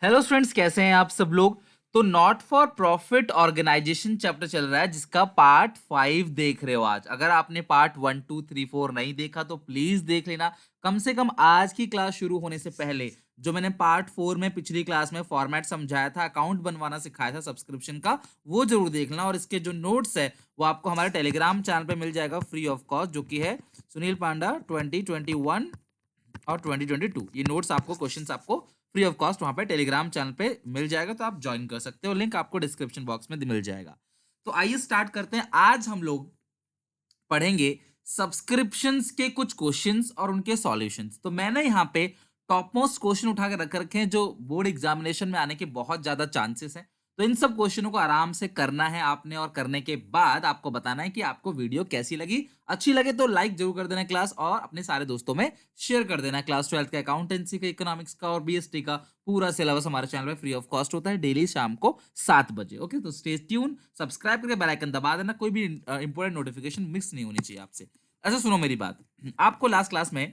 Hello students, कैसे हैं आप सब लोग। तो not for profit organisation chapter चल रहा है जिसका पार्ट 5 देख रहे हो आज। अगर आपने पार्ट 1 2 3 4 नहीं देखा तो प्लीज देख लेना। कम से कम आज की क्लास शुरू होने से पहले जो मैंने पार्ट 4 में पिछली क्लास में फॉर्मेट समझाया था, अकाउंट बनवाना सिखाया था सब्सक्रिप्शन का, वो जरूर देख लेना। और इसके जो नोट्स है वो आपको हमारे टेलीग्राम चैनल पे मिल जाएगा फ्री ऑफ कॉस्ट, जो कि है सुनील पांडा 2021 और 2022। ये नोट्स आपको, क्वेश्चंस आपको फ्री ऑफ कॉस्ट वहां पे टेलीग्राम चैनल पे मिल जाएगा, तो आप ज्वाइन कर सकते हो। लिंक आपको डिस्क्रिप्शन बॉक्स में मिल जाएगा। तो आइए स्टार्ट करते हैं। आज हम लोग पढ़ेंगे सब्सक्रिप्शंस के कुछ क्वेश्चंस और उनके सॉल्यूशंस। तो मैंने यहाँ पे टॉप मोस्ट क्वेश्चन उठा के रख रखे हैं जो बोर्ड एग्जामिनेशन में आने के बहुत ज्यादा चांसेस हैं। तो इन सब क्वेश्चनों को आराम से करना है आपने, और करने के बाद आपको बताना है कि आपको वीडियो कैसी लगी। अच्छी लगे तो लाइक जरूर कर देना क्लास, और अपने सारे दोस्तों में शेयर कर देना। क्लास 12 का अकाउंटेंसी का, इकोनॉमिक्स का और बीएसटी का पूरा सिलेबस हमारे चैनल पे फ्री ऑफ कॉस्ट होता है डेली शाम को 7 बजे। ओके, तो स्टे ट्यून, सब्सक्राइब करके बेल आइकन दबा देना, कोई भी इंपॉर्टेंट नोटिफिकेशन मिस नहीं होनी चाहिए आपसे। अच्छा सुनो मेरी बात। आपको लास्ट क्लास में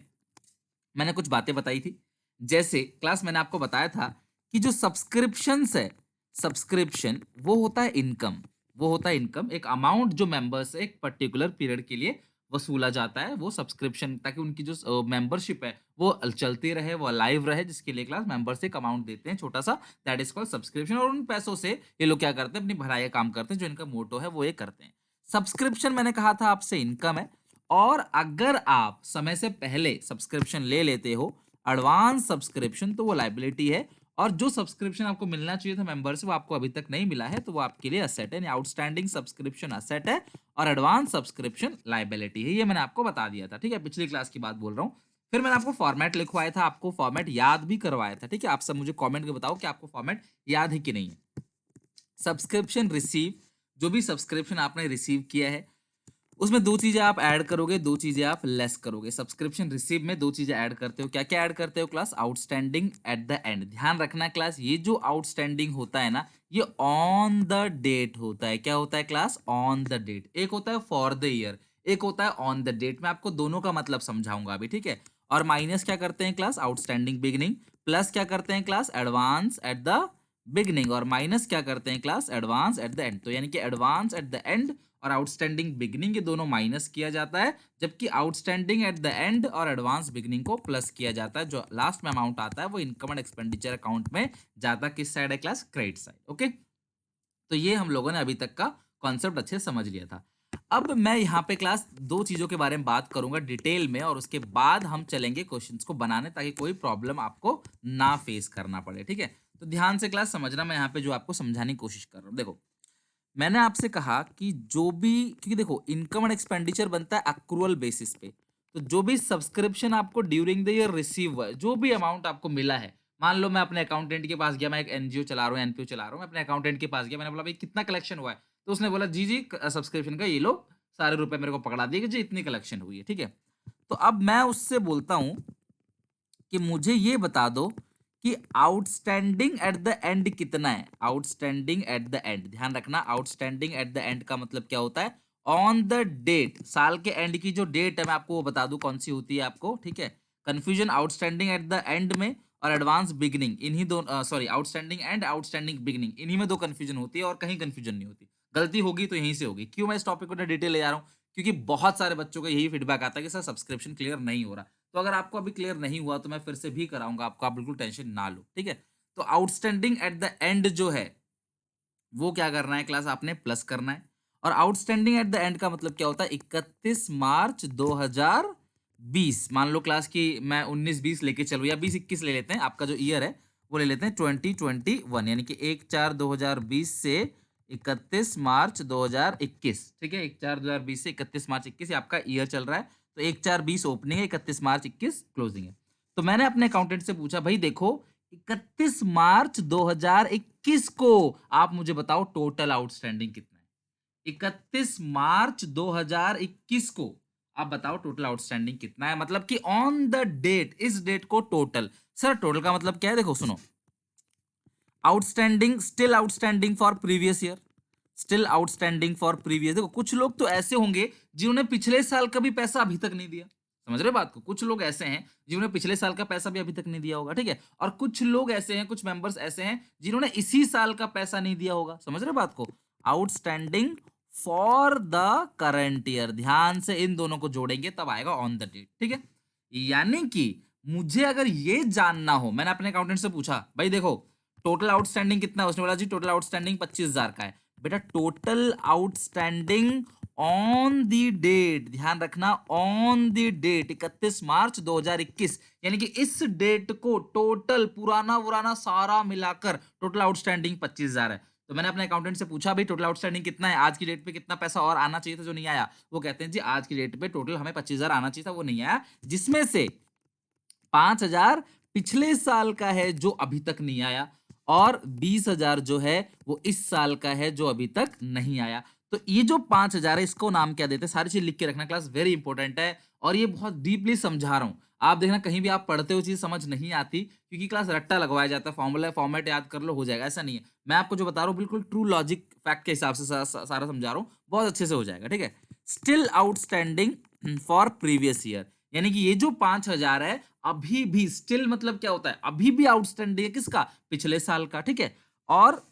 मैंने कुछ बातें बताई थी। जैसे क्लास मैंने आपको बताया था कि जो सब्सक्रिप्शंस है, सब्सक्रिप्शन वो होता है इनकम। वो होता है इनकम, एक अमाउंट जो मेंबर्स से एक पर्टिकुलर पीरियड के लिए वसूला जाता है, वो सब्सक्रिप्शन, ताकि उनकी जो मेंबरशिप है वो चलती रहे, वो लाइव रहे, जिसके लिए क्लास मेंबर्स एक अमाउंट देते हैं छोटा सा, दैट इज कॉल्ड सब्सक्रिप्शन। और उन पैसों से ये लोग क्या करते हैं, अपनी भलाई का काम करते हैं, जो इनका मोटो है वो ये करते हैं। सब्सक्रिप्शन मैंने कहा था आपसे इनकम है। और अगर आप समय से पहले सब्सक्रिप्शन ले लेते हो, एडवांस सब्सक्रिप्शन, तो वो लाइबिलिटी है। और जो सब्सक्रिप्शन आपको मिलना चाहिए था मेंबर से वो आपको अभी तक नहीं मिला है, तो वो आपके लिए असेट है। आउटस्टैंडिंग सब्सक्रिप्शन असेट है और एडवांस सब्सक्रिप्शन लाइबिलिटी है। ये मैंने आपको बता दिया था, ठीक है। पिछली क्लास की बात बोल रहा हूँ। फिर मैंने आपको फॉर्मेट लिखवाया था, आपको फॉर्मेट याद भी करवाया था, ठीक है। आप सब मुझे कमेंट में बताओ कि आपको फॉर्मेट याद है कि नहीं है। सब्सक्रिप्शन रिसीव, जो भी सब्सक्रिप्शन आपने रिसीव किया है उसमें दो चीजें आप ऐड करोगे, दो चीजें आप लेस करोगे। सब्सक्रिप्शन रिसीव में दो चीजें ऐड करते हो। क्या क्या ऐड करते हो class? Outstanding at the and. ध्यान रखना क्लास, ये जो आउटस्टैंडिंग होता है ना, ये ऑन द डेट होता है। क्या होता है क्लास? On the date. एक होता है फॉर द ईयर, एक होता है ऑन द डेट। मैं आपको दोनों का मतलब समझाऊंगा अभी, ठीक है। और माइनस क्या करते हैं क्लास? Outstanding beginning. प्लस क्या करते हैं class? Advance at the beginning. और माइनस क्या करते हैं class? Advance at the end. तो यानी कि एडवांस एट द एंड और आउटस्टैंडिंग बिगनिंग, ये दोनों माइनस किया जाता है, जबकि आउटस्टैंडिंग एट द एंड और एडवांस बिगनिंग को प्लस किया जाता है। जो लास्ट में अमाउंट आता है वो इनकम एंड एक्सपेंडिचर अकाउंट में जाता किस साइड है क्लास? Credit side. ओके, तो ये हम लोगों ने अभी तक का कॉन्सेप्ट अच्छे से समझ लिया था। अब मैं यहाँ पे क्लास दो चीजों के बारे में बात करूंगा डिटेल में, और उसके बाद हम चलेंगे क्वेश्चंस को बनाने, ताकि कोई प्रॉब्लम आपको ना फेस करना पड़े, ठीक है। तो ध्यान से क्लास समझना, मैं यहाँ पे जो आपको समझाने की कोशिश कर रहा हूँ। देखो, मैंने आपसे कहा कि जो भी, क्योंकि देखो इनकम एंड एक्सपेंडिचर बनता है अक्रूअल बेसिस पे, तो जो भी सब्सक्रिप्शन आपको ड्यूरिंग द ईयर रिसीव हुआ है, जो भी अमाउंट आपको मिला है, मान लो मैं अपने अकाउंटेंट के पास गया, मैं एक एनजीओ चला रहा हूँ, एनपीओ चला रहा हूँ, मैं अपने अकाउंटेंट के पास गया, मैंने बोला भाई कितना कलेक्शन हुआ है, तो उसने बोला जी जी सब्सक्रिप्शन का ये लो सारे रुपए मेरे को पकड़ा दिए कि जी इतनी कलेक्शन हुई है, ठीक है। तो अब मैं उससे बोलता हूँ कि मुझे ये बता दो कि आउटस्टैंडिंग एट द एंड कितना है। आउटस्टैंडिंग एट द एंड, ध्यान रखना, आउटस्टैंडिंग एट द एंड का मतलब क्या होता है? ऑन द डेट, साल के एंड की जो डेट है मैं आपको वो बता दूं कौन सी होती है आपको, ठीक है। Confusion outstanding at the and में और एडवांस बिगनिंग, इन्हीं दो, sorry, outstanding and outstanding beginning, इन्हीं में दो कंफ्यूजन होती है, और कहीं कंफ्यूजन नहीं होती। गलती होगी तो यहीं से होगी। क्यों मैं इस टॉपिक को डिटेल ले जा रहा हूँ? क्योंकि बहुत सारे बच्चों का यही फीडबैक आता है कि सर सब्सक्रिप्शन क्लियर नहीं हो रहा। तो अगर आपको अभी क्लियर नहीं हुआ तो मैं फिर से भी कराऊंगा आपको, आप बिल्कुल टेंशन ना लो, ठीक है। तो आउटस्टैंडिंग एट द एंड जो है वो क्या करना है क्लास? आपने प्लस करना है। और आउटस्टैंडिंग एट द एंड का मतलब क्या होता है? 31 मार्च 2020। मान लो क्लास की मैं 19-20 लेके चलूँ, या 20-21 ले लेते हैं, आपका जो ईयर है वो ले लेते हैं 2021, यानी कि 1/4/2020 से 31 मार्च 2021, ठीक है। 1/4/2020 से 31 मार्च 21 ये आपका ईयर चल रहा है। तो 1/4/20 ओपनिंग है, 31 मार्च 21 क्लोजिंग है। तो मैंने अपने अकाउंटेंट से पूछा, भाई देखो 31 मार्च 2021 को आप मुझे बताओ टोटल आउटस्टैंडिंग कितना है। 31 मार्च 2021 को आप बताओ टोटल आउटस्टैंडिंग कितना है, मतलब कि ऑन द डेट, इस डेट को टोटल। सर टोटल का मतलब क्या है? देखो सुनो, outstanding, still outstanding for previous year, still outstanding for previous. देखो कुछ लोग तो ऐसे होंगे जिन्होंने पिछले साल का भी पैसा अभी तक नहीं दिया, समझ रहे बात को? कुछ लोग ऐसे हैं जिन्होंने पिछले साल का पैसा भी अभी तक नहीं दिया होगा, ठीक है? और कुछ लोग ऐसे हैं, कुछ मेंबर्स ऐसे हैं जिन्होंने इसी साल का पैसा नहीं दिया होगा। समझ रहे बात को? Outstanding for the current year, ध्यान से इन दोनों को जोड़ेंगे तब आएगा ऑन द डेट, ठीक है? यानी कि मुझे अगर ये जानना हो, मैंने अपने अकाउंटेंट से पूछा, भाई देखो टोटल आउटस्टैंडिंग कितना है? उसने बोला जी टोटल आउटस्टैंडिंग 25,000 का है। बेटा total outstanding on the date, ध्यान रखना ऑन दी डेट 31 मार्च 2021, यानी कि इस डेट को टोटल पुराना पुराना सारा मिलाकर टोटल आउटस्टैंडिंग 25,000 है। तो मैंने अपने अकाउंटेंट से पूछा भाई टोटल आउटस्टैंडिंग कितना है, आज की डेट पे कितना पैसा और आना चाहिए था जो नहीं आया? वो कहते हैं जी आज की डेट पे टोटल हमें 25,000 आना चाहिए था, वो नहीं आया, जिसमें से 5,000 पिछले साल का है जो अभी तक नहीं आया, और 20,000 जो है वो इस साल का है जो अभी तक नहीं आया। तो ये जो 5,000 है इसको नाम क्या देते हैं? सारी चीज लिख के रखना, क्लास वेरी इंपॉर्टेंट है और ये बहुत डीपली समझा रहा हूं। आप देखना कहीं भी आप पढ़ते हो चीज समझ नहीं आती, क्योंकि क्लास रट्टा लगवाया जाता है, फॉर्मूला फॉर्मेट याद कर लो हो जाएगा, ऐसा नहीं है। मैं आपको जो बता रहा हूँ बिल्कुल ट्रू लॉजिक फैक्ट के हिसाब से सारा समझा रहा हूँ, बहुत अच्छे से हो जाएगा, ठीक है? Still outstanding for previous year, यानी कि ये जो 5,000 है अभी भी, स्टिल मतलब क्या होता है? अभी भी आउटस्टैंडिंग है, किसका? पिछले साल का, ठीक है? और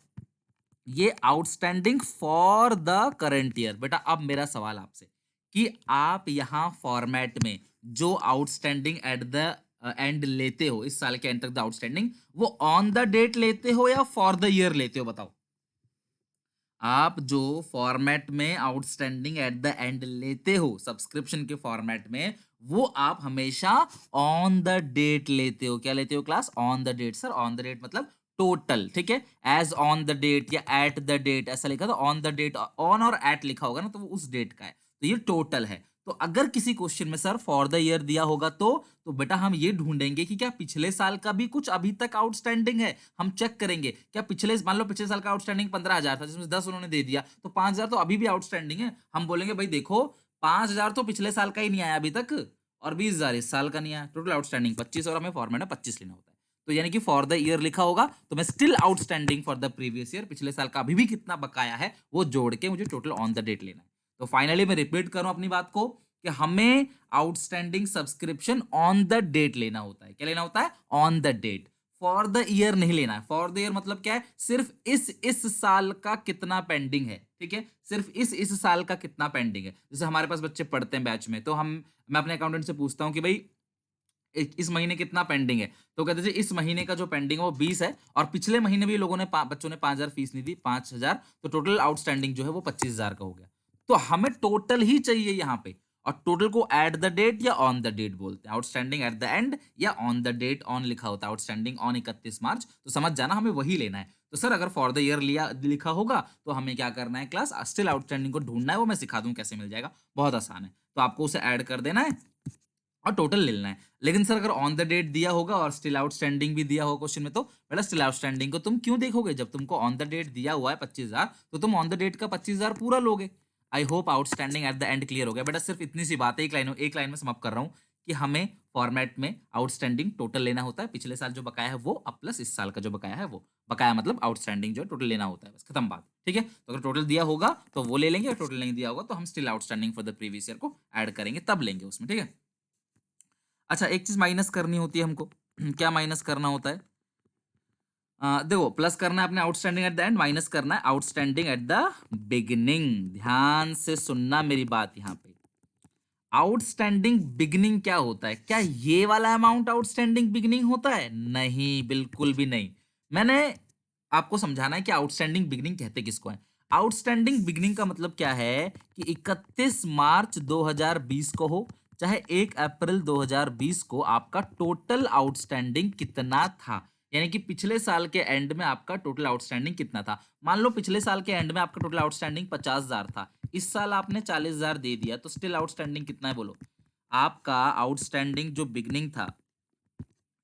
ये outstanding for the current year. बेटा अब मेरा सवाल आपसे कि आप यहां फॉर्मेट में जो आउटस्टैंडिंग एट द एंड लेते हो, इस साल के एंड तक द आउटस्टैंडिंग, वो ऑन द डेट लेते हो या फॉर द ईयर लेते हो? बताओ। आप जो फॉर्मेट में आउटस्टैंडिंग एट द एंड लेते हो सब्सक्रिप्शन के फॉर्मेट में, वो आप हमेशा ऑन द डेट लेते हो। क्या लेते हो class? On the date. Sir on the date मतलब टोटल, ठीक है? एज ऑन द डेट या एट द डेट ऐसा लिखा, तो ऑन द डेट, ऑन और एट लिखा होगा ना, तो वो उस डेट का है, तो ये टोटल है। तो अगर किसी क्वेश्चन में सर फॉर द ईयर दिया होगा तो बेटा हम ये ढूंढेंगे कि क्या पिछले साल का भी कुछ अभी तक आउटस्टैंडिंग है। हम चेक करेंगे क्या पिछले, मान लो पिछले साल का आउटस्टैंडिंग 15,000 था, जिसमें 10 उन्होंने दे दिया, तो 5,000 तो अभी भी आउटस्टैंडिंग है। हम बोलेंगे भाई देखो 5,000 तो पिछले साल का ही नहीं आया अभी तक, और 20,000 इस साल का नहीं आया, टोटल आउटस्टैंडिंग 25, और हमें फॉर्मेट में 25 लेना होता है। तो यानी कि फॉर द ईयर लिखा होगा तो मैं still outstanding for the previous year, पिछले साल का अभी भी कितना बकाया है वो जोड़ के मुझे टोटल ऑन द डेट लेना है। तो फाइनली मैं रिपीट करूं अपनी बात को कि हमें outstanding subscription on the date लेना होता है। क्या लेना होता है? On the date. For the year नहीं लेना है। फॉर द ईयर मतलब क्या है? सिर्फ इस साल का कितना पेंडिंग है, ठीक है? सिर्फ इस साल का कितना पेंडिंग है। जैसे हमारे पास बच्चे पढ़ते हैं बैच में, तो मैं अपने अकाउंटेंट से पूछता हूँ कि भाई इस महीने कितना पेंडिंग है, तो कहते हैं इस महीने का जो पेंडिंग है वो 20 है, और पिछले महीने भी लोगों ने बच्चों ने 5,000 फीस नहीं दी, 5,000, तो टोटल आउटस्टैंडिंग जो है वो 25,000 का हो गया। तो हमें टोटल ही चाहिए यहाँ पे, और टोटल को एट द डेट या ऑन द डेट बोलते हैं। आउटस्टैंडिंग एट द एंड या ऑन द डेट, ऑन लिखा होता है, आउटस्टैंडिंग ऑन 31 मार्च, तो समझ जाना हमें वही लेना है। तो सर अगर फॉर द ईयर लिया लिखा होगा तो हमें क्या करना है क्लास? स्टिल आउटस्टैंडिंग को ढूंढना है, वो मैं सिखा दूं कैसे मिल जाएगा, बहुत आसान है। तो आपको उसे ऐड कर देना है और टोटल ले लेना है। लेकिन सर अगर ऑन द डेट दिया होगा और स्टिल आउटस्टैंडिंग भी दिया होगा क्वेश्चन में, तो बेटा स्टिल आउटस्टैंडिंग को तुम क्यों देखोगे? जब तुमको ऑन द डेट दिया हुआ है 25,000, तो तुम ऑन द डेट का 25,000 पूरा लोगे। I hope outstanding at the and clear हो गया। बेटा सिर्फ इतनी सी बात है, एक लाइन में समाप्त कर रहा हूं कि हमें फॉर्मेट में आउटस्टैंडिंग टोटल लेना होता है, पिछले साल जो बकाया है वो, अब प्लस इस साल का जो बकाया है वो। बकाया मतलब आउटस्टैंडिंग जो टोटल लेना होता है, बस खत्म बात, ठीक है? तो अगर टोटल दिया होगा तो वो ले लेंगे, और टोटल नहीं दिया होगा तो हम still outstanding for the previous year को ऐड करेंगे, तब लेंगे उसमें, ठीक है? अच्छा एक चीज माइनस करनी होती है हमको। क्या माइनस करना होता है? देखो प्लस करना है अपने outstanding at the and, minus करना है आउटस्टैंडिंग एट द बिगिनिंग। ध्यान से सुनना मेरी बात यहाँ पे। आउटस्टैंडिंग बिगिनिंग क्या होता है? क्या ये वाला अमाउंट आउटस्टैंडिंग बिगिनिंग होता है? नहीं, बिल्कुल भी नहीं। मैंने आपको समझाना है कि आउटस्टैंडिंग बिगिनिंग कहते किसको है। आउटस्टैंडिंग बिगिनिंग का मतलब क्या है कि 31 मार्च 2020 को हो चाहे 1 अप्रैल 2020 को, आपका टोटल आउटस्टैंडिंग कितना था, यानी कि पिछले साल के एंड में आपका टोटल आउटस्टैंडिंग कितना था। मान लो पिछले साल के एंड में आपका टोटल आउटस्टैंडिंग 50,000 था, इस साल आपने 40,000 दे दिया, तो स्टिल आउटस्टैंडिंग कितना है बोलो? आपका आउटस्टैंडिंग जो बिगनिंग था,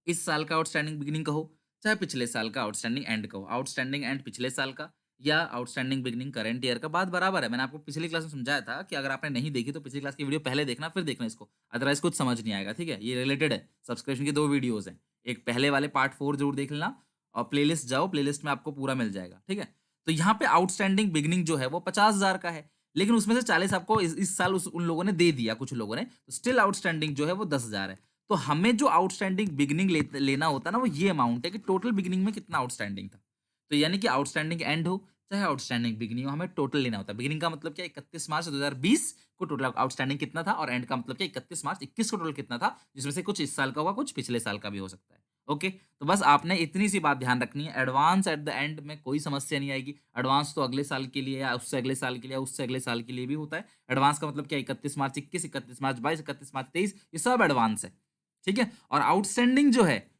इस साल का आउटस्टैंडिंग बिगनिंग कहो चाहे पिछले साल का आउटस्टैंडिंग एंड कहो, आउटस्टैंडिंग एंड पिछले साल का या आउटस्टैंडिंग बिगनिंग करंट ईयर का, बात बराबर है। मैंने आपको पिछली क्लास में समझाया था कि अगर आपने नहीं देखी तो पिछली क्लास की वीडियो पहले देखना फिर देखना इसको, अदरवाइज कुछ समझ नहीं आएगा, ठीक है? ये रिलेटेड है, सब्सक्रिप्शन की 2 वीडियोस हैं, एक पहले वाले पार्ट 4 जरूर देख लेना, और प्लेलिस्ट जाओ, प्लेलिस्ट में आपको पूरा मिल जाएगा, ठीक है? तो यहाँ पे आउटस्टैंडिंग बिगनिंग जो है वो 50,000 का है, लेकिन उसमें से 40 आपको इस साल उन लोगों ने दे दिया, कुछ लोगों ने, तो स्टिल आउटस्टैंडिंग जो है वो 10,000 है। तो हमें जो आउटस्टैंडिंग बिगिनिंग लेना होता है ना, वो ये अमाउंट है कि टोटल बिगिनिंग में कितना आउटस्टैंडिंग था। तो यानी कि आउटस्टैंडिंग एंड हो चाहे आउटस्टैंडिंग बिगिनिंग हो, हमें टोटल लेना होता है। बिगिनिंग का मतलब क्या, 31 मार्च 2020 को टोटल आउटस्टैंडिंग कितना था, और एंड का मतलब क्या, 31 मार्च 21 को टोटल कितना था, जिसमें से कुछ इस साल का होगा, कुछ पिछले साल का भी हो सकता है। ओके, तो बस आपने इतनी सी बात ध्यान रखनी है, एडवांस एट द एंड में कोई समस्या नहीं आएगी। एडवांस तो अगले साल के लिए या उससे अगले साल के लिए या उससे अगले साल के लिए भी होता है। एडवांस का मतलब क्या, 31 मार्च 21, 31 मार्च 22, 31 मार्च 23, ये सब एडवांस है। ठीक है, और आउटस्टैंडिंग जो है,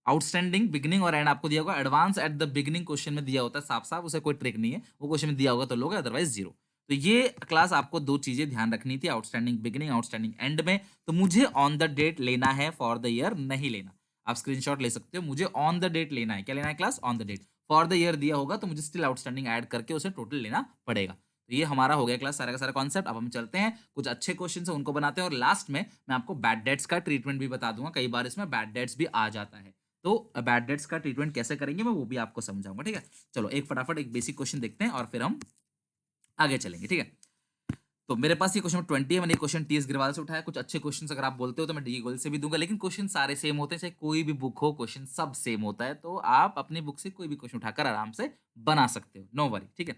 आउटस्टैंडिंग बिगिनिंग और एंड आपको दिया होगा, advance at the beginning question में दिया होता है साफ साफ, उसे कोई ट्रिक नहीं है, वो क्वेश्चन में दिया होगा तो लोगे, अदरवाइज जीरो। तो ये क्लास आपको दो चीजें ध्यान रखनी थी, आउटस्टैंडिंग बिगिनिंग, आउटस्टैंडिंग एंड में। तो मुझे ऑन द डेट लेना है, फॉर द ईयर नहीं लेना। आप स्क्रीनशॉट ले सकते हो, मुझे ऑन द डेट लेना है। क्या लेना है class, on the date. For the year दिया होगा तो मुझे स्टिल आउटस्टैंडिंग ऐड करके उसे टोटल लेना पड़ेगा। तो ये हमारा हो गया क्लास सारा का सारा कॉन्सेप्ट। अब हम चलते हैं, कुछ अच्छे क्वेश्चन है उनको बनाते हैं, और लास्ट में मैं आपको बैड डेट्स का ट्रीटमेंट भी बता दूंगा। कई बार इसमें बैड डेट्स भी आ जाता है, तो बैड डेट्स का ट्रीटमेंट कैसे करेंगे मैं वो भी आपको समझाऊंगा। ठीक है, चलो एक फटाफट एक बेसिक क्वेश्चन देखते हैं और फिर हम आगे चलेंगे। ठीक है, तो मेरे पास ये क्वेश्चन 20 है, मैंने क्वेश्चन टीएस ग्रेवाल से उठाया। कुछ अच्छे क्वेश्चन अगर आप बोलते हो तो मैं डी गोल से भी दूंगा, लेकिन क्वेश्चन सारे सेम होते हैं, चाहे कोई भी बुक हो, क्वेश्चन सब सेम होता है। तो आप अपनी बुक से कोई भी क्वेश्चन उठाकर आराम से बना सकते हो, नो वरी। ठीक है,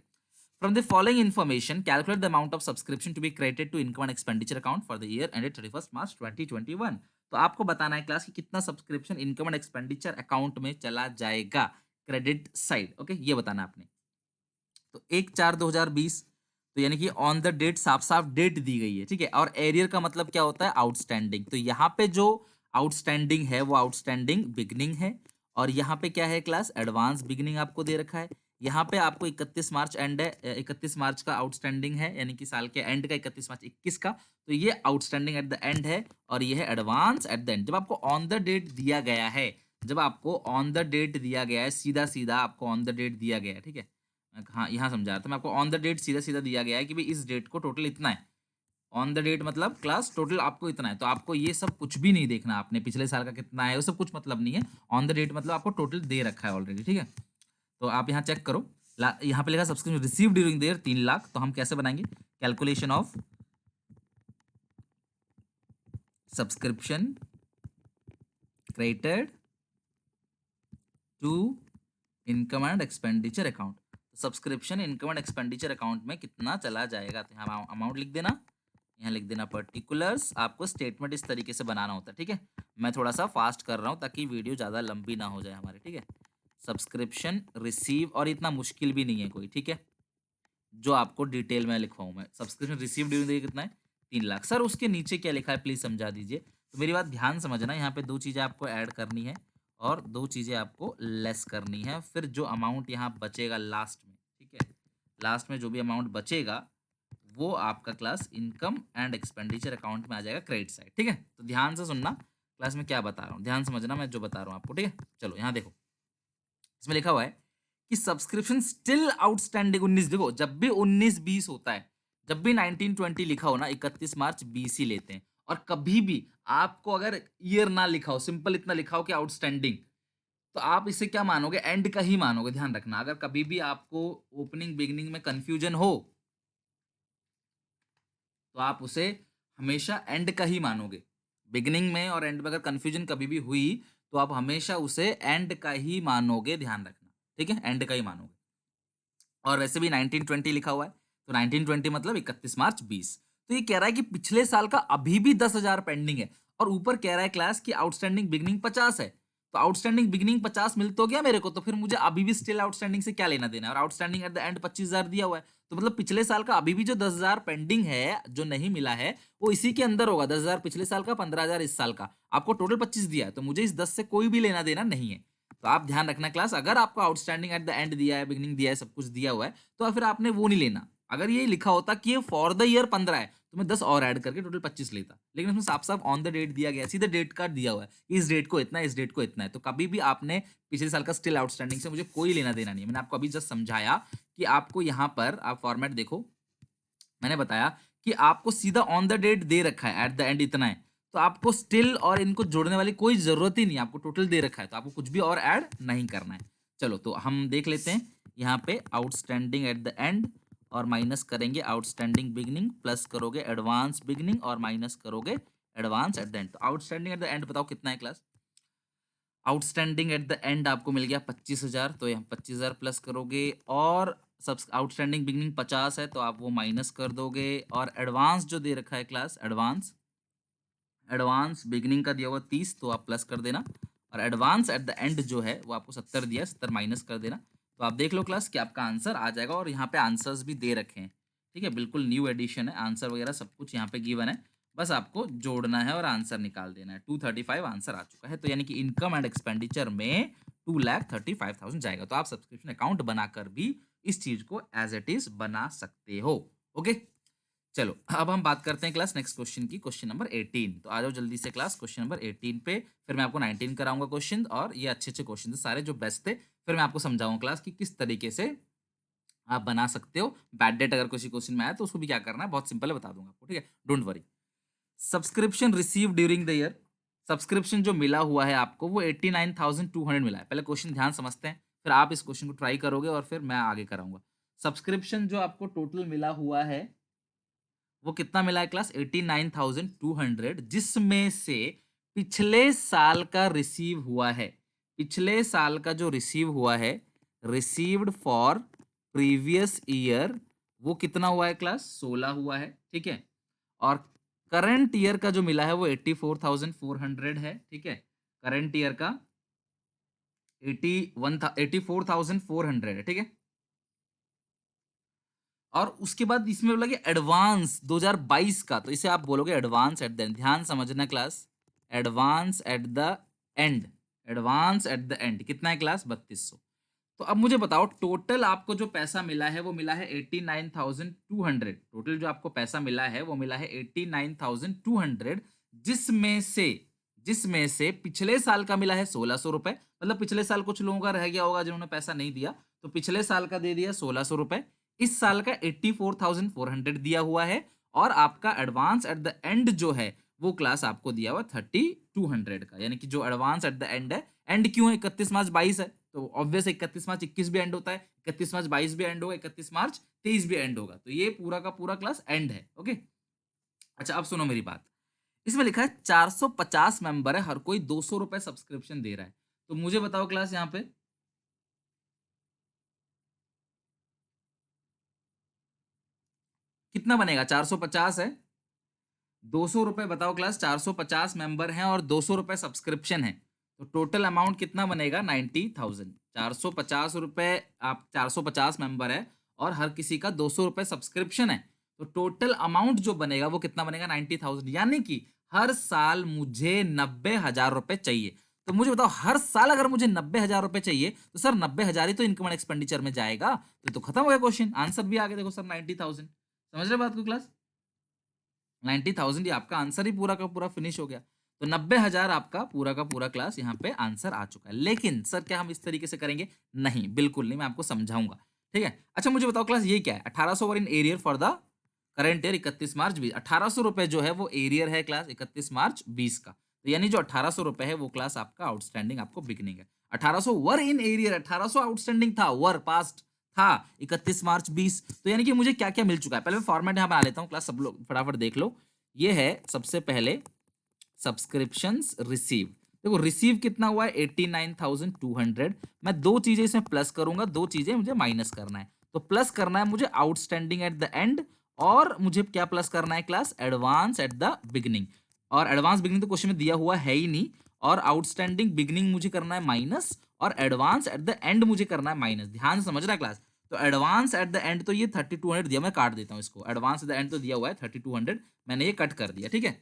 from the following information calculate the amount of subscription to be credited to income and expenditure account for the year ended 31 March 2021। तो आपको बताना है क्लास कि कितना subscription income and expenditure account में चला जाएगा, क्रेडिट साइड। ओके, ये बताना आपने। तो 1/4/2020, तो यानी कि ऑन द डेट, साफ साफ डेट दी गई है। ठीक है, और एरियर का मतलब क्या होता है, आउटस्टैंडिंग। तो यहाँ पे जो आउटस्टैंडिंग है वो आउटस्टैंडिंग बिगनिंग है, और यहाँ पे क्या है क्लास, एडवांस बिगनिंग आपको दे रखा है। यहाँ पे आपको 31 मार्च एंड है, 31 मार्च का आउटस्टैंडिंग है, यानी कि साल के एंड का 31 मार्च 21 का। तो ये आउटस्टैंडिंग एट द एंड है, और ये है एडवांस एट द एंड। जब आपको ऑन द डेट दिया गया है, जब आपको ऑन द डेट दिया गया है, सीधा सीधा आपको ऑन द डेट दिया गया है। ठीक है, हाँ यहाँ समझा रहा था मैं आपको, ऑन द डेट सीधा सीधा दिया गया है कि भाई इस डेट को टोटल इतना है। ऑन द डेट मतलब क्लास टोटल आपको इतना है, तो आपको ये सब कुछ भी नहीं देखना, आपने पिछले साल का कितना है वो सब कुछ मतलब नहीं है। ऑन द डेट मतलब आपको टोटल दे रखा है ऑलरेडी। ठीक है, तो आप यहाँ चेक करो, यहाँ पे लिखा subscription receive during the year 3 lakh. तो हम कैसे बनाएंगे, calculation of subscription credited to income and expenditure account. Subscription income and expenditure account में कितना चला जाएगा, तो यहाँ अमाउंट लिख देना, यहाँ लिख देना पर्टिकुलर्स। आपको स्टेटमेंट इस तरीके से बनाना होता है। ठीक है, मैं थोड़ा सा फास्ट कर रहा हूँ ताकि वीडियो ज़्यादा लंबी ना हो जाए हमारी। ठीक है, सब्सक्रिप्शन रिसीव, और इतना मुश्किल भी नहीं है कोई। ठीक है, जो आपको डिटेल में लिखवाऊँ मैं, subscription receive during the year कितना है, 3 लाख। सर उसके नीचे क्या लिखा है प्लीज़ समझा दीजिए। तो मेरी बात ध्यान समझना, यहाँ पे दो चीज़ें आपको ऐड करनी है और दो चीज़ें आपको लेस करनी है। फिर जो अमाउंट यहाँ बचेगा लास्ट में, ठीक है, लास्ट में जो भी अमाउंट बचेगा वो आपका class income and expenditure account में आ जाएगा, क्रेडिट साइड। ठीक है, तो ध्यान से सुनना क्लास में क्या बता रहा हूँ, ध्यान समझना मैं जो बता रहा हूँ आपको। ठीक है, चलो यहाँ देखो, इसमें लिखा हुआ है कि सब्सक्रिप्शन स्टिल आउटस्टैंडिंग 19, देखो जब भी 19-20 होता है, जब भी 19-20 लिखा हो ना, 31 मार्च 20 ही लेते हैं। और कभी भी आपको अगर ईयर ना लिखा हो, सिंपल इतना लिखा हो कि आउटस्टैंडिंग, तो आप इसे क्या मानोगे, एंड का ही मानोगे। ध्यान रखना, अगर कभी भी आपको ओपनिंग बिगनिंग में कंफ्यूजन हो तो आप उसे हमेशा एंड का ही मानोगे। बिगिनिंग में और एंड में अगर कंफ्यूजन कभी भी हुई तो आप हमेशा उसे एंड का ही मानोगे, ध्यान रखना। ठीक है, एंड का ही मानोगे। और वैसे भी 1920 लिखा हुआ है, तो 1920 मतलब 31 मार्च 20। तो ये कह रहा है कि पिछले साल का अभी भी 10,000 पेंडिंग है, और ऊपर कह रहा है क्लास की आउटस्टैंडिंग बिगनिंग 50 है। तो आउटस्टैंडिंग बिगनिंग 50 मिल तो गया मेरे को, तो फिर मुझे अभी भी स्टिल आउटस्टैंडिंग से क्या लेना देना है, और आउटस्टैंडिंग एट द एंड 25,000 दिया हुआ है। तो मतलब पिछले साल का अभी भी जो 10,000 पेंडिंग है, जो नहीं मिला है, वो इसी के अंदर होगा। 10,000 पिछले साल का, 15,000 इस साल का, आपको टोटल 25 दिया है, तो मुझे इस 10 से कोई भी लेना देना नहीं है। तो आप ध्यान रखना क्लास, अगर आपको आउटस्टैंडिंग एट द एंड दिया है, बिगिनिंग दिया है, सब कुछ दिया हुआ है, तो फिर आपने वो नहीं लेना। अगर ये लिखा होता कि ये फॉर द ईयर 15 है, तो मैं 10 और ऐड करके टोटल 25 लेता। लेकिन उसमें साफ साफ ऑन द डेट दिया गया, सीधे डेट कार्ड दिया हुआ है, इस डेट को इतना, इस डेट को इतना है। तो कभी भी आपने पिछले साल का स्टिल आउटस्टैंडिंग से मुझे कोई लेना देना नहीं है। मैंने आपको अभी जस्ट समझाया कि आपको यहाँ पर, आप फॉर्मेट देखो, मैंने बताया कि आपको सीधा ऑन द डेट दे रखा है, एट द एंड इतना है, तो आपको स्टिल और इनको जोड़ने वाली कोई जरूरत ही नहीं, आपको टोटल दे रखा है, तो आपको कुछ भी और ऐड नहीं करना है। चलो तो हम देख लेते हैं यहाँ पे आउटस्टैंडिंग एट द एंड और माइनस करेंगे आउटस्टैंडिंग बिगनिंग, प्लस करोगे एडवांस बिगनिंग और माइनस करोगे एडवांस एट द एंड। तो आउटस्टैंडिंग एट द एंड बताओ कितना है class? Outstanding at the and आपको मिल गया 25,000, तो यहाँ 25,000 प्लस करोगे और सब आउटस्टैंडिंग बिगनिंग 50 है तो आप वो माइनस कर दोगे, और एडवांस जो दे रखा है क्लास, एडवांस एडवांस बिगनिंग का दिया हुआ 30 तो आप प्लस कर देना, और एडवांस एट द एंड जो है वो आपको 70 दिया, 70 माइनस कर देना। तो आप देख लो क्लास कि आपका आंसर आ जाएगा, और यहाँ पे आंसर्स भी दे रखे हैं, ठीक है, बिल्कुल न्यू एडिशन है, आंसर वगैरह सब कुछ यहाँ पे गिवन है, बस आपको जोड़ना है और आंसर निकाल देना है। 235 आंसर आ चुका है, तो यानी कि इनकम एंड एक्सपेंडिचर में 2,35,000 जाएगा। तो आप सब्सक्रिप्शन अकाउंट बनाकर भी इस चीज को एज इट इज बना सकते हो। ओके, चलो अब हम बात करते हैं क्लास नेक्स्ट क्वेश्चन की, क्वेश्चन नंबर 18। तो आ जाओ जल्दी से क्लास क्वेश्चन नंबर 18 पे, फिर मैं आपको 19 कराऊंगा क्वेश्चन, और ये अच्छे अच्छे क्वेश्चन थे सारे जो बेस्ट थे, फिर मैं आपको समझाऊंगा क्लास कि किस तरीके से आप बना सकते हो। बैड डेट अगर किसी क्वेश्चन में आया तो उसको भी क्या करना है, बहुत सिंपल है, बता दूंगा आपको, ठीक है, don't worry. Subscription receive during the year, subscription जो मिला हुआ है आपको वो 89,200 मिला है। पहले क्वेश्चन ध्यान समझते हैं, फिर आप इस क्वेश्चन को ट्राई करोगे और फिर मैं आगे कराऊंगा। सब्सक्रिप्शन जो आपको टोटल मिला हुआ है वो कितना मिला है क्लास? 89,200, जिसमें से पिछले साल का रिसीव हुआ है, पिछले साल का जो रिसीव हुआ है, रिसीव्ड फॉर प्रीवियस ईयर, वो कितना हुआ है क्लास? 16 हुआ है, ठीक है। और करंट ईयर का जो मिला है वो 84,400 है, ठीक है, करंट ईयर का 84,400 है, ठीक है। और उसके बाद इसमें बोला कि एडवांस 2022 का, तो इसे आप बोलोगे एडवांस एट द एंड। ध्यान समझना class, advance at the and, advance at the and कितना है क्लास? 3200। तो अब मुझे बताओ टोटल आपको जो पैसा मिला है वो मिला है 89,200, टोटल जो आपको पैसा मिला है वो मिला है 89,200, जिसमें से जिसमें से पिछले साल का मिला है 1,600 रुपए, मतलब पिछले साल कुछ लोगों का रह गया होगा जिन्होंने पैसा नहीं दिया, तो पिछले साल का दे दिया 1,600 रुपए, इस साल का 84,400 दिया हुआ है, और आपका एडवांस एट द एंड जो है वो क्लास आपको दिया हुआ 3,200 का, यानी कि जो एडवांस एट द एंड है, एंड क्यों है? 31 मार्च 22 है, तो ऑब्वियस 31 मार्च 21 भी एंड होता है, 31 मार्च 22 भी एंड होगा, 31 मार्च 23 भी एंड होगा, तो ये पूरा का पूरा क्लास एंड है। ओके, अच्छा अब सुनो मेरी बात, इसमें लिखा है 450 मेंबर है, हर कोई 200 रुपए सब्सक्रिप्शन दे रहा है, तो मुझे बताओ क्लास यहाँ पे कितना बनेगा? 450 है, 200 रुपए, बताओ क्लास, 450 मेंबर हैं और 200 रुपए सब्सक्रिप्शन है, तो टोटल अमाउंट कितना बनेगा? 90,000। 450 रुपए, आप 450 मेंबर है और हर किसी का 200 रुपए सब्सक्रिप्शन है, तो टोटल अमाउंट जो बनेगा वो कितना बनेगा? 90,000, यानी कि हर साल मुझे 90,000 रुपए चाहिए। तो मुझे बताओ हर साल अगर मुझे 90,000 रुपए चाहिए तो सर 90,000 ही तो इनकम एंड एक्सपेंडिचर में जाएगा, तो खत्म हो गया क्वेश्चन, आंसर भी आ गया, देखो सर 90,000। समझ रहे बात को क्लास? 90,000 ये आपका आंसर ही पूरा का पूरा फिनिश हो गया, तो 90,000 आपका पूरा का पूरा क्लास यहाँ पे आंसर आ चुका है। लेकिन सर क्या हम इस तरीके से करेंगे? नहीं, बिल्कुल नहीं, मैं आपको समझाऊंगा, ठीक है। अच्छा मुझे बताओ क्लास ये क्या है? 1800 were in arrear for the current year 31 March 20, 1800 रुपए जो है वो एरियर है क्लास 31 मार्च 20 का, तो यानी जो 1800 रुपए है वो क्लास आपका आउटस्टैंडिंग आपको बिकनिंग है। 1800 वर इन एरियर, 1800 आउटस्टैंडिंग था, वर पास्ट था 31 मार्च 20, तो यानी कि मुझे क्या क्या मिल चुका है, पहले मैं फॉर्मेट यहाँ बना लेता हूँ क्लास, सब लोग फटाफट देख लो। ये है सबसे पहले सब्सक्रिप्शंस रिसीव, देखो रिसीव कितना हुआ है? 89,200। मैं दो चीजें इसमें प्लस करूंगा, दो चीजें मुझे माइनस करना है, तो प्लस करना है मुझे आउटस्टैंडिंग एट द एंड, और मुझे क्या प्लस करना है class? Advance at the beginning, और एडवांस बिगनिंग तो क्वेश्चन में दिया हुआ है ही नहीं, और आउटस्टैंडिंग बिगनिंग मुझे करना है माइनस, और एडवांस एट द एंड मुझे करना है माइनस। ध्यान से समझ रहा है क्लास? तो एडवांस एट द एंड तो ये 3200 दिया, मैं काट देता हूँ इसको, एडवांस एट द एंड तो दिया हुआ है 3200, मैंने ये कट कर दिया, ठीक है।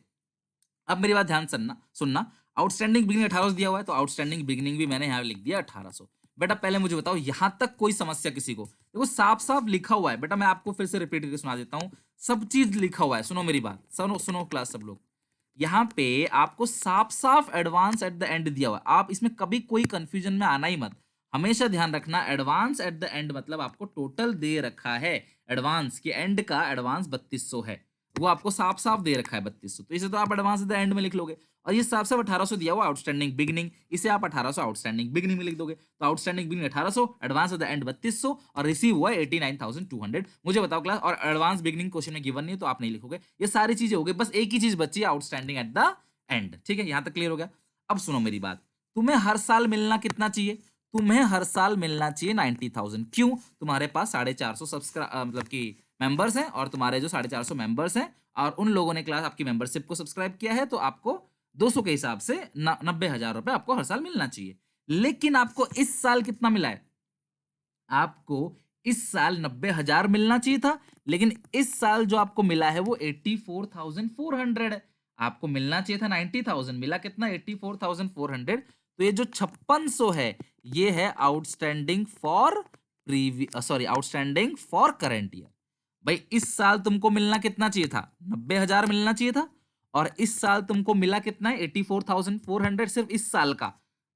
अब मेरी बात ध्यान सुनना सुनना, आउटस्टैंडिंग बिगनिंग 1800 दिया हुआ है, तो आउटस्टैंडिंग बिगनिंग भी मैंने यहाँ लिख दिया 1800। बेटा पहले मुझे बताओ यहां तक कोई समस्या किसी को? देखो साफ साफ लिखा हुआ है बेटा, मैं आपको फिर से रिपीट करके सुना देता हूँ, सब चीज लिखा हुआ है, सुनो मेरी बात, सुनो सुनो क्लास सब लोग, यहाँ पे आपको साफ साफ एडवांस एट द एंड दिया हुआ है, आप इसमें कभी कोई कंफ्यूजन में आना ही मत, हमेशा ध्यान रखना, एडवांस एट द एंड मतलब आपको टोटल दे रखा है, एडवांस के एंड का एडवांस 3200 है, वो आपको साफ साफ दे रखा है 3200, तो इसे तो आप एडवांस एट द एंड में लिख लोगे। और ये साफ साफ 1800 दिया हुआ आउटस्टैंडिंग बिगनिंग, इसे आप 1800 आउटस्टैंडिंग बिगनिंग में लिख दोगे। तो outstanding beginning 1800, advance at the and 3200 और रिसीव हुआ 89,200। मुझे बताओ क्लास, और एडवांस बिगनिंग क्वेश्चन में गिवन नहीं है तो आप नहीं लिखोगे। ये सारी चीजें हो गई, बस एक ही चीज बची है, आउटस्टैंडिंग एट द एंड। ठीक है, यहां तक क्लियर हो गया। अब सुनो मेरी बात, तुम्हें हर साल मिलना कितना चाहिए? तुम्हें हर साल मिलना चाहिए 90,000। क्यों? तुम्हारे पास 450 सब्सक्राइब मतलब कि मेंबर्स हैं, और तुम्हारे जो 450 मेंबर्स हैं और उन लोगों ने क्लास आपकी मेंबरशिप को सब्सक्राइब किया है, तो आपको 200 के हिसाब से 90,000 रुपए आपको हर साल मिलना चाहिए। लेकिन आपको इस साल कितना मिला है? आपको इस साल 90,000 मिलना चाहिए था, लेकिन इस साल जो आपको मिला है वो 84,400 है। आपको मिलना चाहिए था 90,000, मिला कितना? 84,400। तो ये जो 5600 है, ये है outstanding for outstanding for current year. भाई इस साल तुमको मिलना कितना चाहिए था? 90,000 मिलना चाहिए था, और इस साल तुमको मिला कितना है? 84,400 सिर्फ इस साल का।